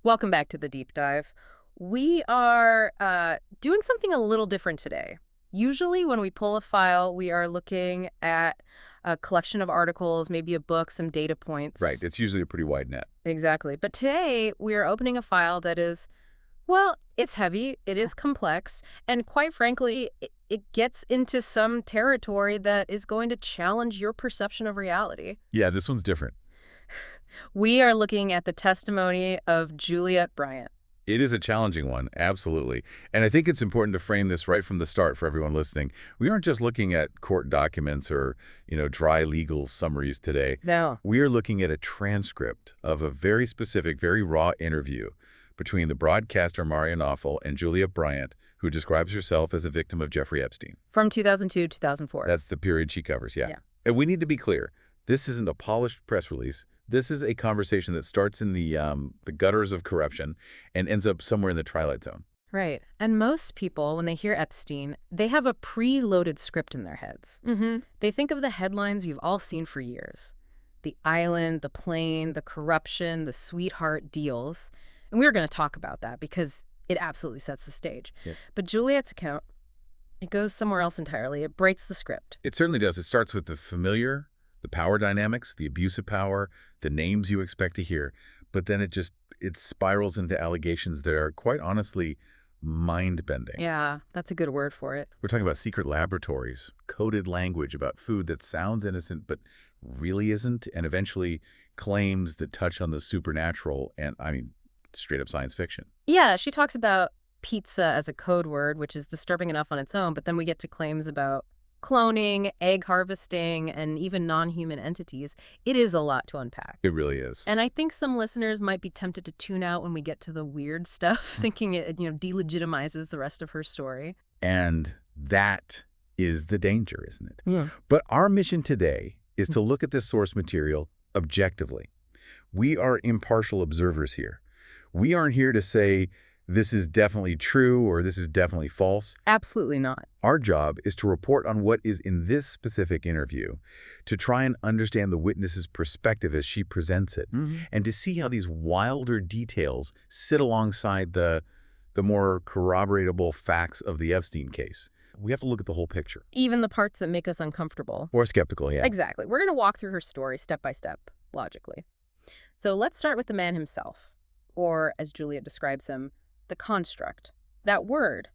Welcome back to the deep dive. We are doing something a little different today. Usually when we pull a file, we are looking at a collection of articles, maybe a book, some data Right. points. It's usually a pretty wide net. Exactly. But today we are opening a file that is, well, it's heavy, it is complex, and quite frankly, it gets into some territory that is going to challenge your perception of reality. Yeah, this one's different. We are looking at the testimony of Juliet Bryant. It is a challenging one, absolutely. And I think it's important to frame this right from the start for everyone listening. We aren't just looking at court documents or, dry legal summaries today. No. We are looking at a transcript of a very specific, very raw interview between the broadcaster Maria Nawfal and Juliet Bryant, who describes herself as a victim of Jeffrey Epstein. From 2002 2004. That's the period she covers, yeah. Yeah. And we need to be clear. This isn't a polished press release. This is a conversation that starts in the gutters of corruption and ends up somewhere in the twilight zone. Right. And most people, when they hear Epstein, they have a preloaded script in their heads. They think of the headlines we've all seen for years. The island, the plane, the corruption, the sweetheart deals. And we're going to talk about that because it absolutely sets the stage. Yeah. But Juliet's account, it goes somewhere else entirely. It breaks the script. It certainly does. It starts with the familiar, the power dynamics, the abuse of power, the names you expect to hear. But then it spirals into allegations that are quite honestly mind-bending. Yeah, that's a good word for it. We're talking about secret laboratories, coded language about food that sounds innocent but really isn't, and eventually claims that touch on the supernatural and, straight up science fiction. Yeah, she talks about pizza as a code word, which is disturbing enough on its own, but then we get to claims about cloning, egg harvesting, and even non-human entities. It is a lot to unpack. It really is. And I think some listeners might be tempted to tune out when we get to the weird stuff, thinking it, delegitimizes the rest of her story. And that is the danger, isn't it? Yeah. But our mission today is to look at this source material objectively. We are impartial observers here. We aren't here to say this is definitely true or this is definitely false. Absolutely not. Our job is to report on what is in this specific interview, to try and understand the witness's perspective as she presents it, and to see how these wilder details sit alongside the more corroboratable facts of the Epstein case. We have to look at the whole picture. Even the parts that make us uncomfortable. Or skeptical, yeah. Exactly. We're going to walk through her story step by step, logically. So let's start with the man himself, or as Juliet describes him, the construct. That word,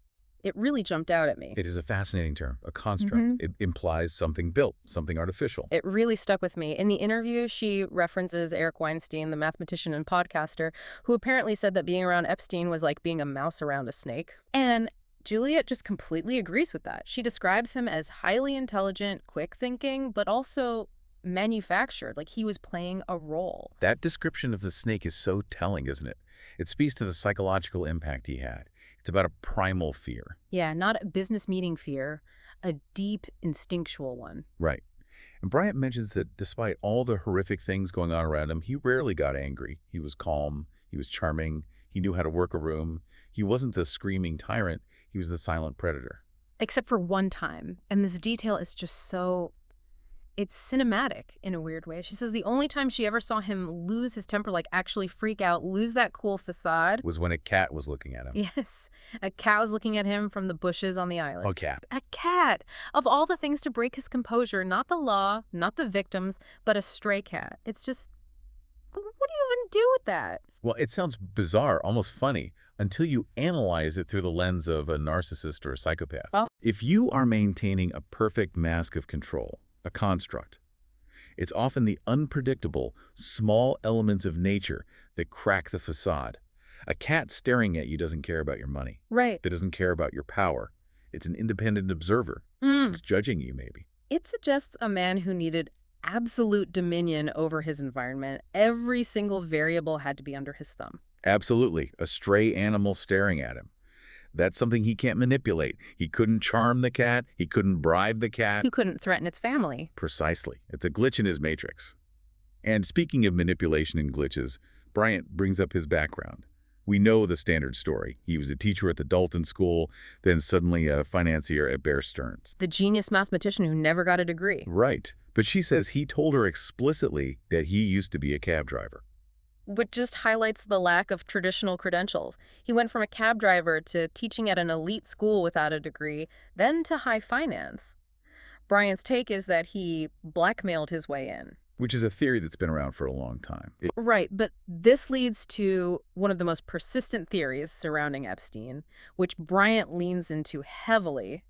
it really jumped out at me. It is a fascinating term, a construct. It implies something built, something artificial. It really stuck with me. In the interview, she references Eric Weinstein, the mathematician and podcaster, who apparently said that being around Epstein was like being a mouse around a snake. And Juliet just completely agrees with that. She describes him as highly intelligent, quick thinking, but also manufactured, like he was playing a role. That description of the snake is so telling, isn't it? It speaks to the psychological impact he had. It's about a primal fear. Yeah, not a business meeting fear, a deep, instinctual one. Right. And Bryant mentions that despite all the horrific things going on around him, he rarely got angry. He was calm. He was charming. He knew how to work a room. He wasn't the screaming tyrant. He was the silent predator. Except for one time. And this detail is just so... It's cinematic in a weird way. She says the only time she ever saw him lose his temper, like actually freak out, lose that cool facade, Was when a cat was looking at him. yes, a cat was looking at him from the bushes on the island. A cat. A cat! Of all the things to break his composure, not the law, not the victims, but a stray cat. It's just, what do you even do with that? Well, it sounds bizarre, almost funny, until you analyze it through the lens of a narcissist or a psychopath. Well- If you are maintaining a perfect mask of control, a construct, it's often the unpredictable, small elements of nature that crack the facade. A cat staring at you doesn't care about your money. Right. It doesn't care about your power. It's an independent observer. It's judging you, maybe. It suggests a man who needed absolute dominion over his environment. Every single variable had to be under his thumb. Absolutely. A stray animal staring at him. That's something he can't manipulate. He couldn't charm the cat. He couldn't bribe the cat. He couldn't threaten its family. Precisely. It's a glitch in his matrix. And speaking of manipulation and glitches, Bryant brings up his background. We know the standard story. He was a teacher at the Dalton School, then suddenly a financier at Bear Stearns. The genius mathematician who never got a degree. Right. But she says he told her explicitly that he used to be a cab driver. which just highlights the lack of traditional credentials. He went from a cab driver to teaching at an elite school without a degree, then to high finance. Bryant's take is that he blackmailed his way in. Which is a theory that's been around for a long time. Right, but this leads to one of the most persistent theories surrounding Epstein, which Bryant leans into heavily,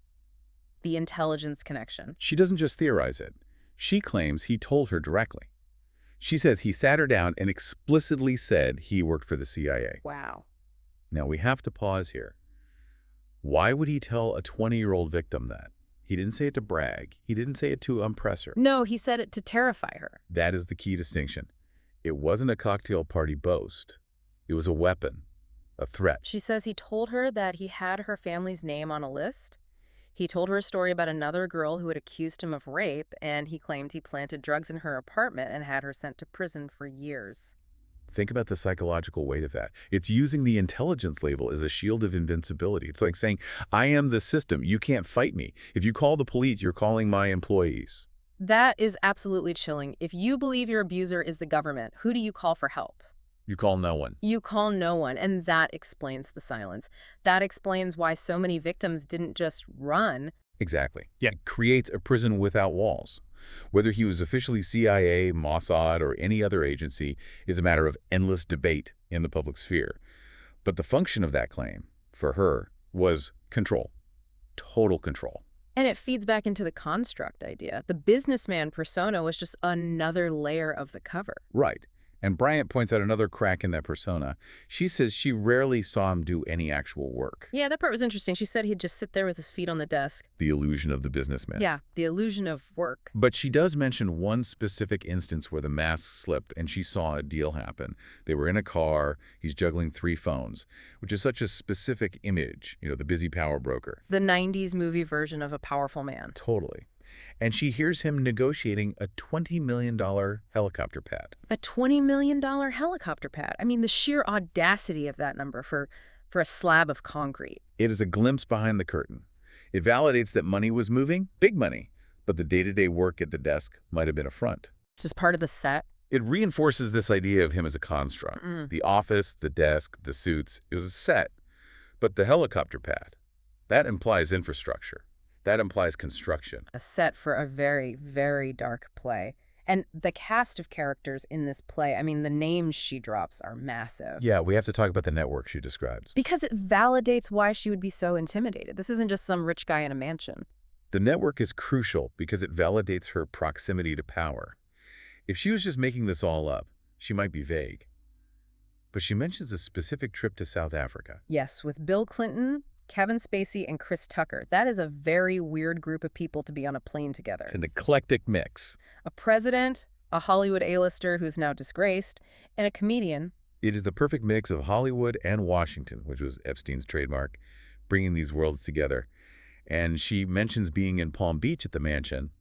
the intelligence connection. She doesn't just theorize it. She claims he told her directly. She says he sat her down and explicitly said he worked for the CIA. Wow. Now, we have to pause here. Why would he tell a 20-year-old victim that? He didn't say it to brag. He didn't say it to impress her. No, he said it to terrify her. That is the key distinction. It wasn't a cocktail party boast. It was a weapon, a threat. She says he told her that he had her family's name on a list. He told her a story about another girl who had accused him of rape, and he claimed he planted drugs in her apartment and had her sent to prison for years. Think about the psychological weight of that. It's using the intelligence label as a shield of invincibility. It's like saying, I am the system. You can't fight me. If you call the police, you're calling my employees. That is absolutely chilling. If you believe your abuser is the government, who do you call for help? You call no one. You call no one, and that explains the silence. That explains why so many victims didn't just run. Exactly. Yeah. It creates a prison without walls. Whether he was officially CIA, Mossad, or any other agency is a matter of endless debate in the public sphere. But the function of that claim, for her, was control. Total control. And it feeds back into the construct idea. The businessman persona was just another layer of the cover. Right. And Bryant points out another crack in that persona. She says she rarely saw him do any actual work. Yeah, that part was interesting. She said he'd just sit there with his feet on the desk. The illusion of the businessman. Yeah, the illusion of work. But she does mention one specific instance where the mask slipped and she saw a deal happen. They were in a car, he's juggling 3 phones, which is such a specific image, the busy power broker. The 90s movie version of a powerful man. Totally. And she hears him negotiating a $20 million helicopter pad. A $20 million helicopter pad. I mean, the sheer audacity of that number for a slab of concrete. It is a glimpse behind the curtain. It validates that money was moving, big money, but the day-to-day work at the desk might have been a front. It's just part of the set. It reinforces this idea of him as a construct. The office, the desk, the suits, it was a set. But the helicopter pad, that implies infrastructure. That implies construction. A set for a very, very dark play. And the cast of characters in this play, I mean, the names she drops are massive. Yeah, we have to talk about the network she describes. Because it validates why she would be so intimidated. This isn't just some rich guy in a mansion. The network is crucial because it validates her proximity to power. If she was just making this all up, she might be vague. But she mentions a specific trip to South Africa. Yes, with Bill Clinton, Kevin Spacey, and Chris Tucker. That is a very weird group of people to be on a plane together. An eclectic mix. A president, a Hollywood A-lister who's now disgraced, and a comedian. It is the perfect mix of Hollywood and Washington, which was Epstein's trademark, bringing these worlds together. And she mentions being in Palm Beach at the mansion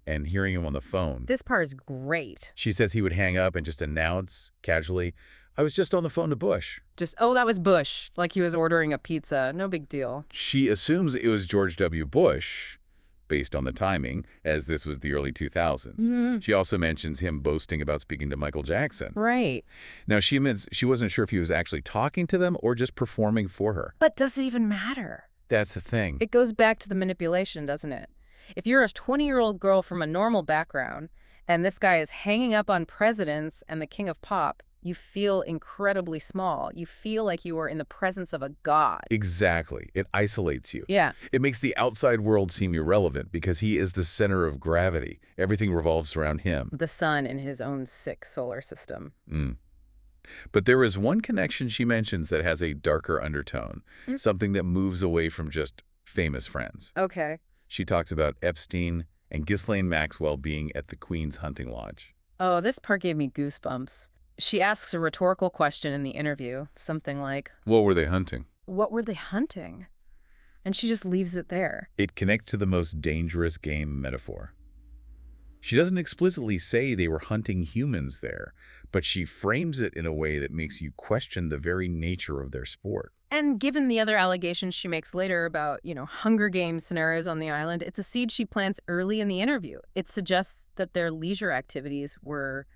and hearing him on the phone. This part is great. She says he would hang up and just announce casually, I was just on the phone to Bush. Just, oh, that was Bush, like he was ordering a pizza. No big deal. She assumes it was George W. Bush, based on the timing, as this was the early 2000s. She also mentions him boasting about speaking to Michael Jackson. Right. Now, she admits she wasn't sure if he was actually talking to them or just performing for her. But does it even matter? That's the thing. It goes back to the manipulation, doesn't it? If you're a 20-year-old girl from a normal background, and this guy is hanging up on presidents and the king of pop, you feel incredibly small. You feel like you are in the presence of a god. Exactly. It isolates you. Yeah. It makes the outside world seem irrelevant because he is the center of gravity. Everything revolves around him. The sun in his own sick solar system. But there is one connection she mentions that has a darker undertone, something that moves away from just famous friends. Okay. She talks about Epstein and Ghislaine Maxwell being at the Queen's hunting lodge. Oh, this part gave me goosebumps. She asks a rhetorical question in the interview, something like, What were they hunting? What were they hunting? And she just leaves it there. It connects to the most dangerous game metaphor. She doesn't explicitly say they were hunting humans there, but she frames it in a way that makes you question the very nature of their sport. And given the other allegations she makes later about, Hunger Games scenarios on the island, it's a seed she plants early in the interview. It suggests that their leisure activities were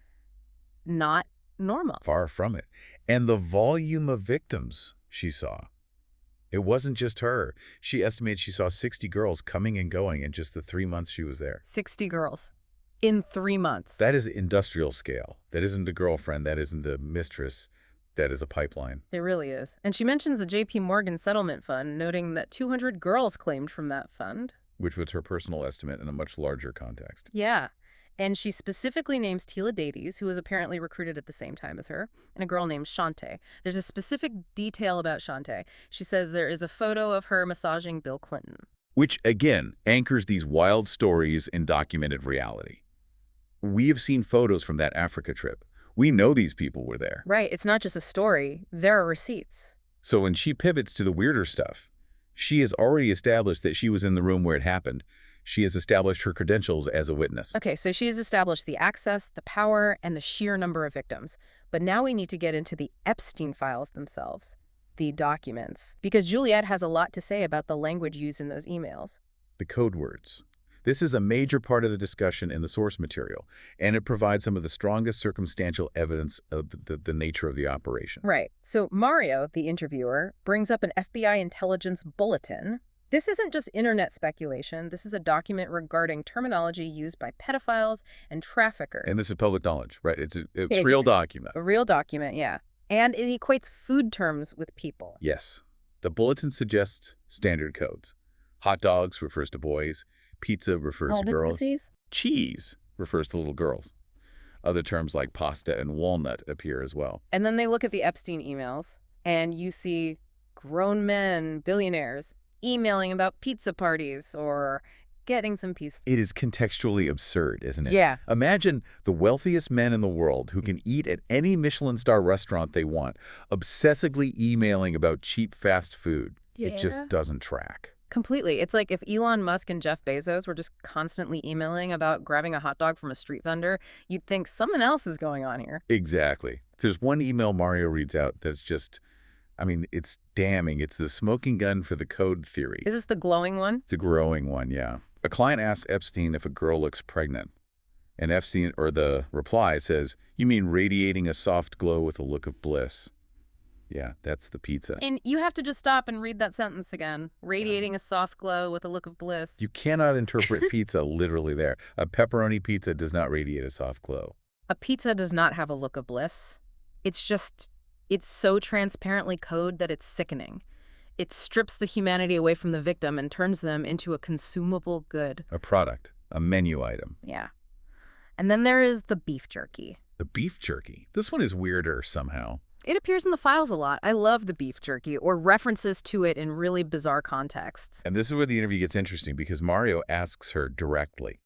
not normal. Far from it. And the volume of victims she saw. It wasn't just her. She estimated she saw 60 girls coming and going in just the 3 months she was there. 60 girls in 3 months. That is industrial scale. That isn't a girlfriend. That isn't the mistress. That is a pipeline. It really is. And she mentions the J.P. Morgan settlement fund, noting that 200 girls claimed from that fund. Which was her personal estimate in a much larger context. Yeah. And she specifically names Tila Davies, who was apparently recruited at the same time as her, and a girl named Shante. There's a specific detail about Shante. She says there is a photo of her massaging Bill Clinton. Which, again, anchors these wild stories in documented reality. We have seen photos from that Africa trip. We know these people were there. Right. It's not just a story. There are receipts. So when she pivots to the weirder stuff, she has already established that she was in the room where it happened. She has established her credentials as a witness. Okay, so she has established the access, the power, and the sheer number of victims. But now we need to get into the Epstein files themselves, the documents, because Juliet has a lot to say about the language used in those emails. The code words. This is a major part of the discussion in the source material, and it provides some of the strongest circumstantial evidence of the nature of the operation. Right. So Mario, the interviewer, brings up an FBI intelligence bulletin. This isn't just internet speculation. This is a document regarding terminology used by pedophiles and traffickers. And this is public knowledge, right? It's a real document. A real document, yeah. And it equates food terms with people. Yes. The bulletin suggests standard codes. Hot dogs refers to boys. Pizza refers to girls. Pussies? Cheese refers to little girls. Other terms like pasta and walnut appear as well. And then they look at the Epstein emails, and you see grown men, billionaires, emailing about pizza parties or getting some pizza. It is contextually absurd, isn't it? Yeah. Imagine the wealthiest men in the world who can eat at any Michelin star restaurant they want, obsessively emailing about cheap fast food. Yeah. It just doesn't track. Completely. It's like if Elon Musk and Jeff Bezos were just constantly emailing about grabbing a hot dog from a street vendor, you'd think something else is going on here. Exactly. There's one email Mario reads out that's just, I mean, it's damning. It's the smoking gun for the code theory. Is this the glowing one? The growing one, yeah. A client asks Epstein if a girl looks pregnant. And Epstein, or the reply says, "You mean radiating a soft glow with a look of bliss." Yeah, that's the pizza. And you have to just stop and read that sentence again. Radiating a soft glow with a look of bliss. You cannot interpret pizza literally there. A pepperoni pizza does not radiate a soft glow. A pizza does not have a look of bliss. It's so transparently code that it's sickening. It strips the humanity away from the victim and turns them into a consumable good. A product, a menu item. Yeah. And then there is the beef jerky. The beef jerky. This one is weirder somehow. It appears in the files a lot. I love the beef jerky, or references to it in really bizarre contexts. And this is where the interview gets interesting, because Mario asks her directly,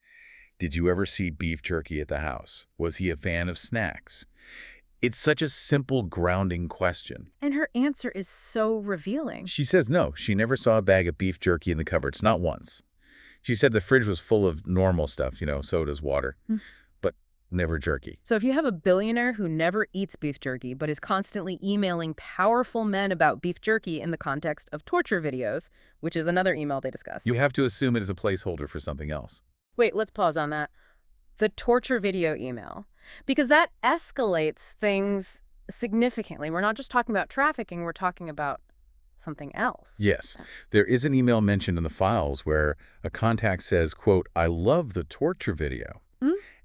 "Did you ever see beef jerky at the house? Was he a fan of snacks?" It's such a simple, grounding question. And her answer is so revealing. She says no, she never saw a bag of beef jerky in the cupboards, not once. She said the fridge was full of normal stuff, sodas, water, but never jerky. So if you have a billionaire who never eats beef jerky but is constantly emailing powerful men about beef jerky in the context of torture videos, which is another email they discuss. You have to assume it is a placeholder for something else. Wait, let's pause on that. The torture video email. Because that escalates things significantly. We're not just talking about trafficking, we're talking about something else. Yes. There is an email mentioned in the files where a contact says, quote, "I love the torture video."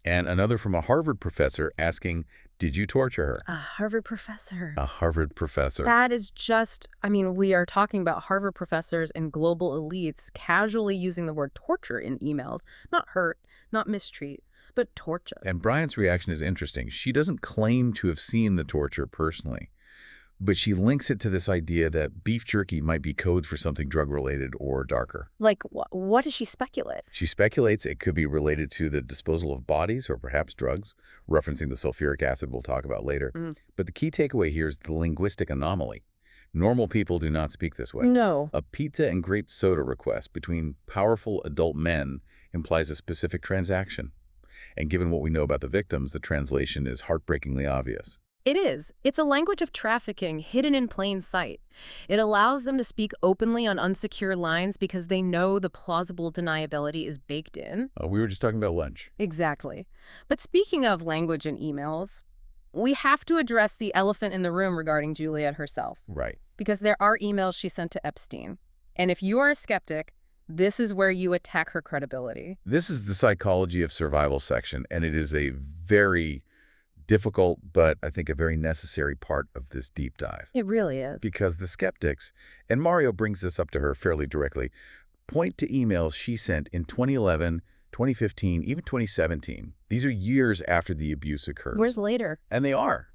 And another from a Harvard professor asking, "Did you torture her?" A Harvard professor. A Harvard professor. That is just, we are talking about Harvard professors and global elites casually using the word torture in emails. Not hurt, not mistreat, but torture. And Bryant's reaction is interesting. She doesn't claim to have seen the torture personally, but she links it to this idea that beef jerky might be code for something drug-related or darker. Like, what does she speculate? She speculates it could be related to the disposal of bodies or perhaps drugs, referencing the sulfuric acid we'll talk about later. But the key takeaway here is the linguistic anomaly. Normal people do not speak this way. No. A pizza and grape soda request between powerful adult men implies a specific transaction. And given what we know about the victims, the translation is heartbreakingly obvious. It is. It's a language of trafficking hidden in plain sight. It allows them to speak openly on unsecure lines because they know the plausible deniability is baked in. We were just talking about lunch. Exactly. But speaking of language and emails, We have to address the elephant in the room regarding Juliet herself. Right. Because there are emails she sent to Epstein. And if you are a skeptic, this is where you attack her credibility. This is the psychology of survival section, and it is a very difficult, but I think a very necessary part of this deep dive. It really is. Because the skeptics, and Mario brings this up to her fairly directly, point to emails she sent in 2011, 2015, even 2017. These are years after the abuse occurred. Years later. And they are.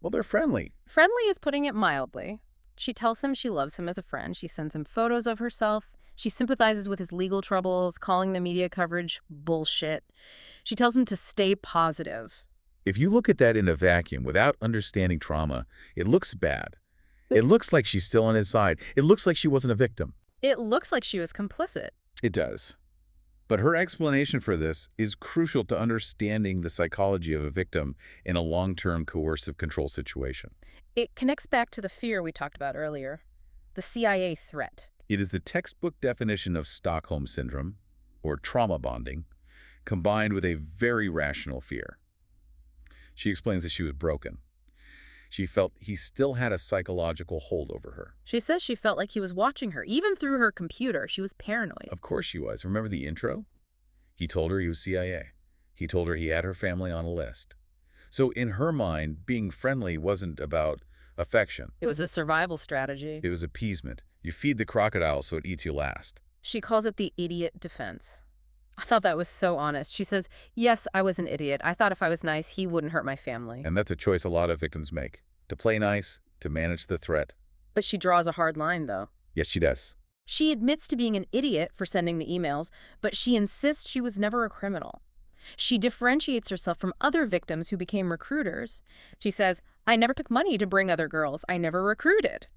Well, they're friendly. Friendly is putting it mildly. She tells him she loves him as a friend. She sends him photos of herself. She sympathizes with his legal troubles, calling the media coverage bullshit. She tells him to stay positive. If you look at that in a vacuum without understanding trauma, it looks bad. It looks like she's still on his side. It looks like she wasn't a victim. It looks like she was complicit. It does. But her explanation for this is crucial to understanding the psychology of a victim in a long-term coercive control situation. It connects back to the fear we talked about earlier, the CIA threat. It is the textbook definition of Stockholm Syndrome, or trauma bonding, combined with a very rational fear. She explains that she was broken. She felt he still had a psychological hold over her. She says she felt like he was watching her, even through her computer. She was paranoid. Of course she was. Remember the intro? He told her he was CIA. He told her he had her family on a list. So in her mind, being friendly wasn't about affection. It was a survival strategy. It was appeasement. You feed the crocodile so it eats you last. She calls it the idiot defense. I thought that was so honest. She says, yes, I was an idiot. I thought if I was nice, he wouldn't hurt my family. And that's a choice a lot of victims make. To play nice, to manage the threat. But she draws a hard line, though. Yes, she does. She admits to being an idiot for sending the emails, but she insists she was never a criminal. She differentiates herself from other victims who became recruiters. She says, I never took money to bring other girls. I never recruited.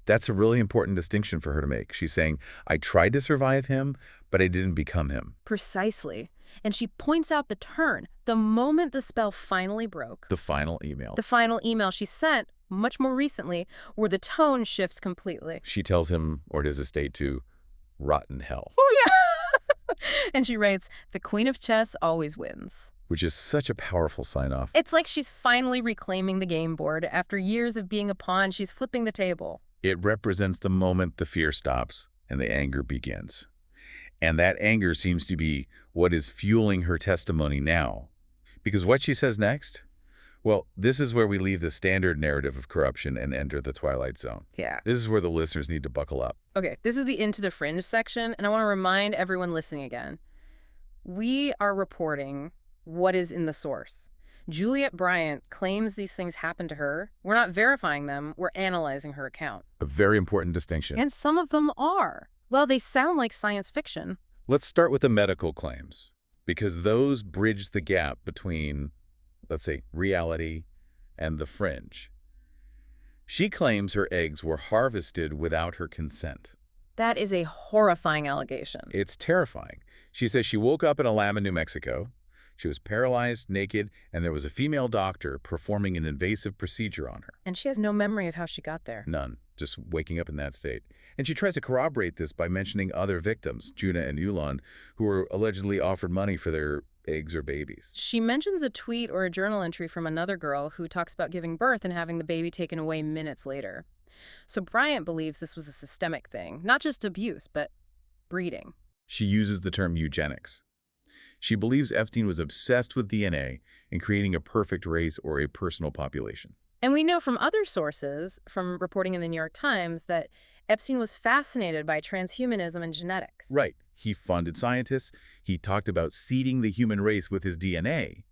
That's a really important distinction for her to make. She's saying, I tried to survive him, but I didn't become him. Precisely. And she points out the turn, the moment the spell finally broke. The final email. The final email she sent, much more recently, where the tone shifts completely. She tells him, or his estate, to rot in hell. Oh, yeah! And she writes, the queen of chess always wins. Which is such a powerful sign-off. It's like she's finally reclaiming the game board. After years of being a pawn, she's flipping the table. It represents the moment the fear stops and the anger begins. And that anger seems to be what is fueling her testimony now. Because what she says next? Well, this is where we leave the standard narrative of corruption and enter the twilight zone. Yeah. This is where the listeners need to buckle up. Okay, this is the Into the Fringe section, and I want to remind everyone listening again. We are reporting what is in the source. Juliet Bryant claims these things happened to her. We're not verifying them. We're analyzing her account. A very important distinction. And some of them are. Well, they sound like science fiction. Let's start with the medical claims, because those bridge the gap between, let's say, reality and the fringe. She claims her eggs were harvested without her consent. That is a horrifying allegation. It's terrifying. She says she woke up in a lab in New Mexico. She was paralyzed, naked, and there was a female doctor performing an invasive procedure on her. And she has no memory of how she got there. None. Just waking up in that state. And she tries to corroborate this by mentioning other victims, Juna and Yulan, who were allegedly offered money for their eggs or babies. She mentions a tweet or a journal entry from another girl who talks about giving birth and having the baby taken away minutes later. So Bryant believes this was a systemic thing, not just abuse, but breeding. She uses the term eugenics. She believes Epstein was obsessed with DNA and creating a perfect race or a personal population. And we know from other sources, from reporting in the New York Times, that Epstein was fascinated by transhumanism and genetics. Right. He funded scientists. He talked about seeding the human race with his DNA.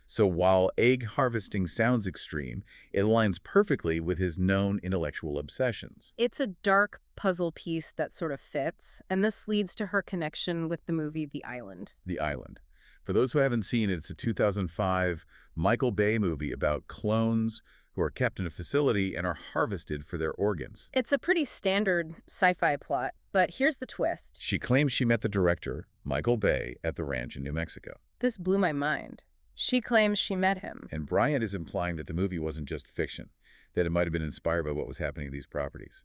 So while egg harvesting sounds extreme, it aligns perfectly with his known intellectual obsessions. It's a dark puzzle piece that sort of fits, and this leads to her connection with the movie The Island. The Island. For those who haven't seen it, it's a 2005 Michael Bay movie about clones who are kept in a facility and are harvested for their organs. It's a pretty standard sci-fi plot, but here's the twist. She claims she met the director, Michael Bay, at the ranch in New Mexico. This blew my mind. She claims she met him. And Bryant is implying that the movie wasn't just fiction, that it might have been inspired by what was happening to these properties.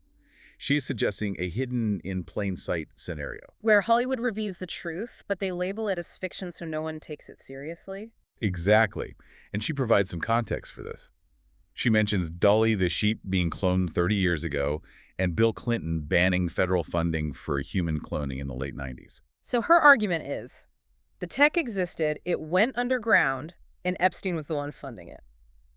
She's suggesting a hidden-in-plain-sight scenario. Where Hollywood reveals the truth, but they label it as fiction so no one takes it seriously. Exactly. And she provides some context for this. She mentions Dolly the sheep being cloned 30 years ago and Bill Clinton banning federal funding for human cloning in the late 90s. So her argument is, the tech existed, it went underground, and Epstein was the one funding it.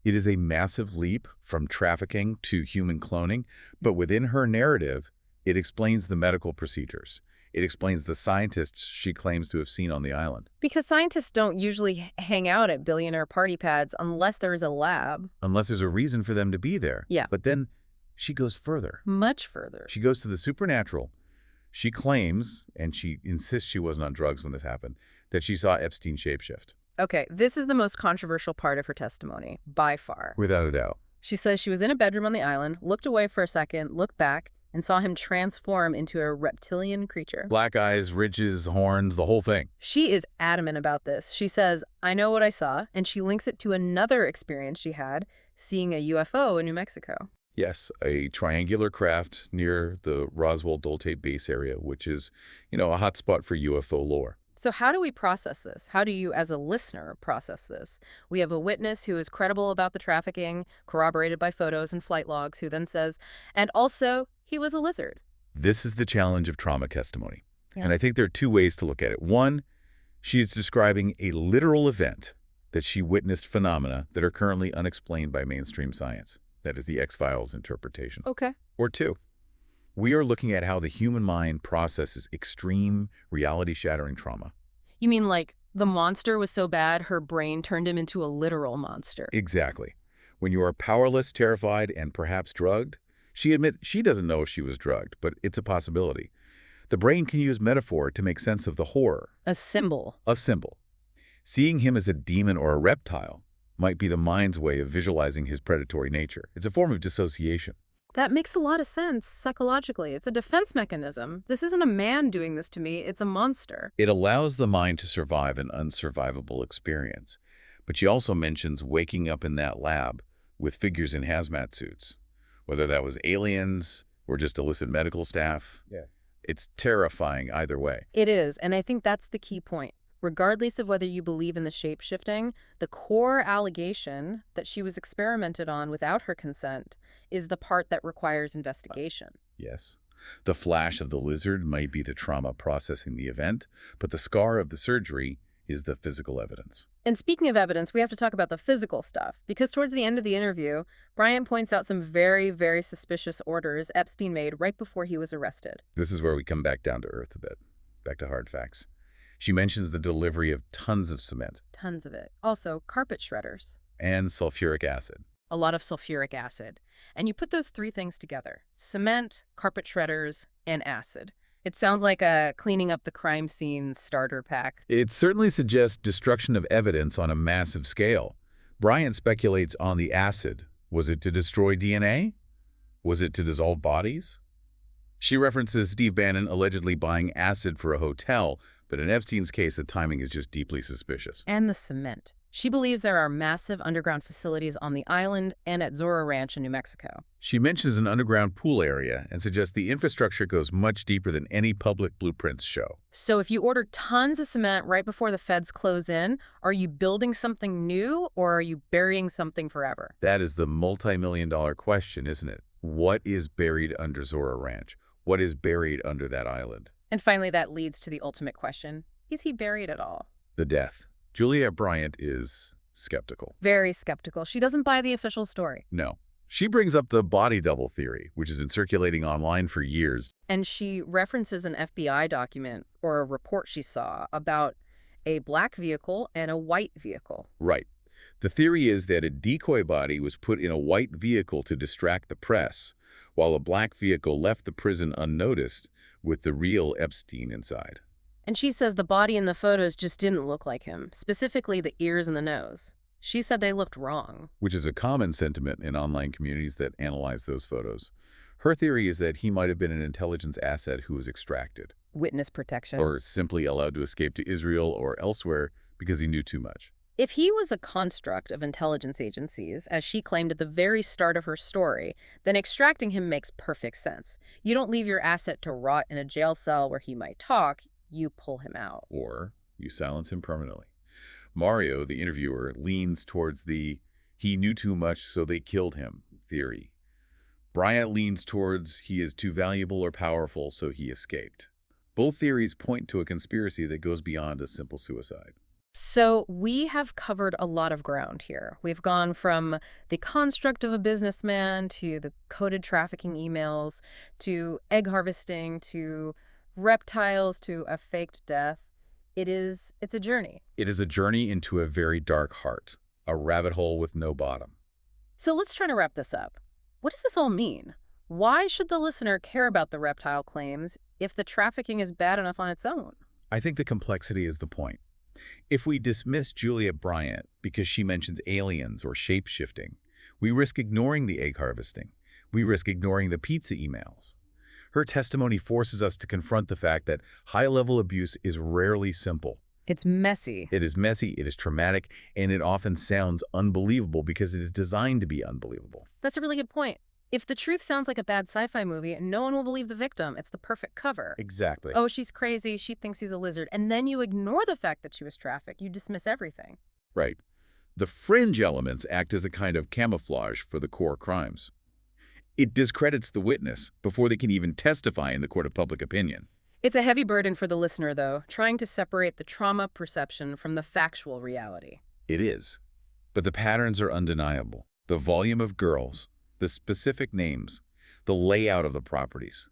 It is a massive leap from trafficking to human cloning, but within her narrative, it explains the medical procedures. It explains the scientists she claims to have seen on the island. Because scientists don't usually hang out at billionaire party pads unless there is a lab. Unless there's a reason for them to be there. Yeah. But then she goes further. Much further. She goes to the supernatural. She claims, and she insists she wasn't on drugs when this happened, that she saw Epstein shapeshift. Okay, this is the most controversial part of her testimony, by far. Without a doubt. She says she was in a bedroom on the island, looked away for a second, looked back, and saw him transform into a reptilian creature. Black eyes, ridges, horns, the whole thing. She is adamant about this. She says, I know what I saw, and she links it to another experience she had, seeing a UFO in New Mexico. Yes, a triangular craft near the Roswell-Dolte base area, which is, a hotspot for UFO lore. So how do we process this? How do you, as a listener, process this? We have a witness who is credible about the trafficking, corroborated by photos and flight logs, who then says, and also, he was a lizard. This is the challenge of trauma testimony. Yeah. And I think there are two ways to look at it. One, she is describing a literal event that she witnessed phenomena that are currently unexplained by mainstream science. That is the X-Files interpretation. Okay. Or two, we are looking at how the human mind processes extreme, reality-shattering trauma. You mean like the monster was so bad her brain turned him into a literal monster? Exactly. When you are powerless, terrified, and perhaps drugged, she admits she doesn't know if she was drugged, but it's a possibility. The brain can use metaphor to make sense of the horror. A symbol. A symbol. Seeing him as a demon or a reptile might be the mind's way of visualizing his predatory nature. It's a form of dissociation. That makes a lot of sense psychologically. It's a defense mechanism. This isn't a man doing this to me. It's a monster. It allows the mind to survive an unsurvivable experience. But she also mentions waking up in that lab with figures in hazmat suits, whether that was aliens or just illicit medical staff. Yeah. It's terrifying either way. It is, and I think that's the key point. Regardless of whether you believe in the shape-shifting, the core allegation that she was experimented on without her consent is the part that requires investigation. Yes. The flash of the lizard might be the trauma processing the event, but the scar of the surgery is the physical evidence. And speaking of evidence, we have to talk about the physical stuff, because towards the end of the interview, Bryant points out some very, very suspicious orders Epstein made right before he was arrested. This is where we come back down to earth a bit, back to hard facts. She mentions the delivery of tons of cement. Tons of it. Also, carpet shredders. And sulfuric acid. A lot of sulfuric acid. And you put those three things together. Cement, carpet shredders, and acid. It sounds like a cleaning up the crime scene starter pack. It certainly suggests destruction of evidence on a massive scale. Bryant speculates on the acid. Was it to destroy DNA? Was it to dissolve bodies? She references Steve Bannon allegedly buying acid for a hotel, but in Epstein's case, the timing is just deeply suspicious. And the cement. She believes there are massive underground facilities on the island and at Zorro Ranch in New Mexico. She mentions an underground pool area and suggests the infrastructure goes much deeper than any public blueprints show. So if you order tons of cement right before the feds close in, are you building something new or are you burying something forever? That is the multi-million-dollar question, isn't it? What is buried under Zorro Ranch? What is buried under that island? And finally, that leads to the ultimate question. Is he buried at all? The death. Juliet Bryant is skeptical. Very skeptical. She doesn't buy the official story. No. She brings up the body double theory, which has been circulating online for years. And she references an FBI document or a report she saw about a black vehicle and a white vehicle. Right. The theory is that a decoy body was put in a white vehicle to distract the press, while a black vehicle left the prison unnoticed with the real Epstein inside. And she says the body in the photos just didn't look like him, specifically the ears and the nose. She said they looked wrong. Which is a common sentiment in online communities that analyze those photos. Her theory is that he might have been an intelligence asset who was extracted. Witness protection. Or simply allowed to escape to Israel or elsewhere because he knew too much. If he was a construct of intelligence agencies, as she claimed at the very start of her story, then extracting him makes perfect sense. You don't leave your asset to rot in a jail cell where he might talk, you pull him out. Or you silence him permanently. Mario, the interviewer, leans towards the "he knew too much, so they killed him" theory. Bryant leans towards "he is too valuable or powerful, so he escaped." Both theories point to a conspiracy that goes beyond a simple suicide. So we have covered a lot of ground here. We've gone from the construct of a businessman to the coded trafficking emails to egg harvesting to reptiles to a faked death. It's a journey. It is a journey into a very dark heart, a rabbit hole with no bottom. So let's try to wrap this up. What does this all mean? Why should the listener care about the reptile claims if the trafficking is bad enough on its own? I think the complexity is the point. If we dismiss Juliet Bryant because she mentions aliens or shape-shifting, we risk ignoring the egg harvesting. We risk ignoring the pizza emails. Her testimony forces us to confront the fact that high-level abuse is rarely simple. It's messy. It is messy, it is traumatic, and it often sounds unbelievable because it is designed to be unbelievable. That's a really good point. If the truth sounds like a bad sci-fi movie, no one will believe the victim. It's the perfect cover. Exactly. Oh, she's crazy. She thinks he's a lizard. And then you ignore the fact that she was trafficked. You dismiss everything. Right. The fringe elements act as a kind of camouflage for the core crimes. It discredits the witness before they can even testify in the court of public opinion. It's a heavy burden for the listener, though, trying to separate the trauma perception from the factual reality. It is. But the patterns are undeniable. The volume of girls, the specific names, the layout of the properties,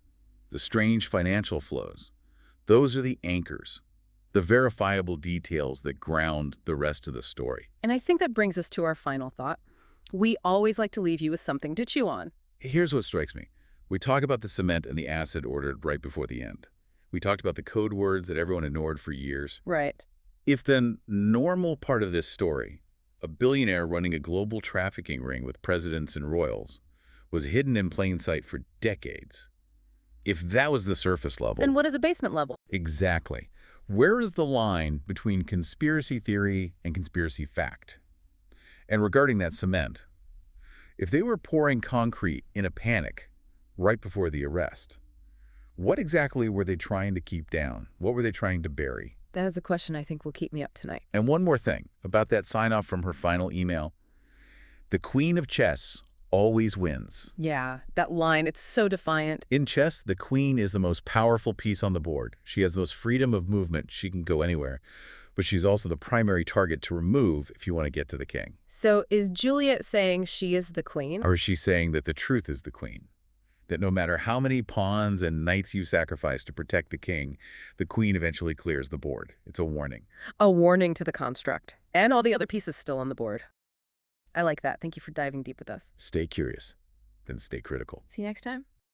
the strange financial flows. Those are the anchors, the verifiable details that ground the rest of the story. And I think that brings us to our final thought. We always like to leave you with something to chew on. Here's what strikes me. We talk about the cement and the acid ordered right before the end. We talked about the code words that everyone ignored for years. Right. If the normal part of this story, a billionaire running a global trafficking ring with presidents and royals, was hidden in plain sight for decades, if that was the surface level... Then what is a basement level? Exactly. Where is the line between conspiracy theory and conspiracy fact? And regarding that cement, if they were pouring concrete in a panic right before the arrest, what exactly were they trying to keep down? What were they trying to bury? That is a question I think will keep me up tonight. And one more thing about that sign-off from her final email. The queen of chess always wins. Yeah, that line, it's so defiant. In chess, the queen is the most powerful piece on the board. She has the most freedom of movement. She can go anywhere. But she's also the primary target to remove if you want to get to the king. So is Juliet saying she is the queen? Or is she saying that the truth is the queen? That no matter how many pawns and knights you sacrifice to protect the king, the queen eventually clears the board. It's a warning. A warning to the construct. And all the other pieces still on the board. I like that. Thank you for diving deep with us. Stay curious, then stay critical. See you next time.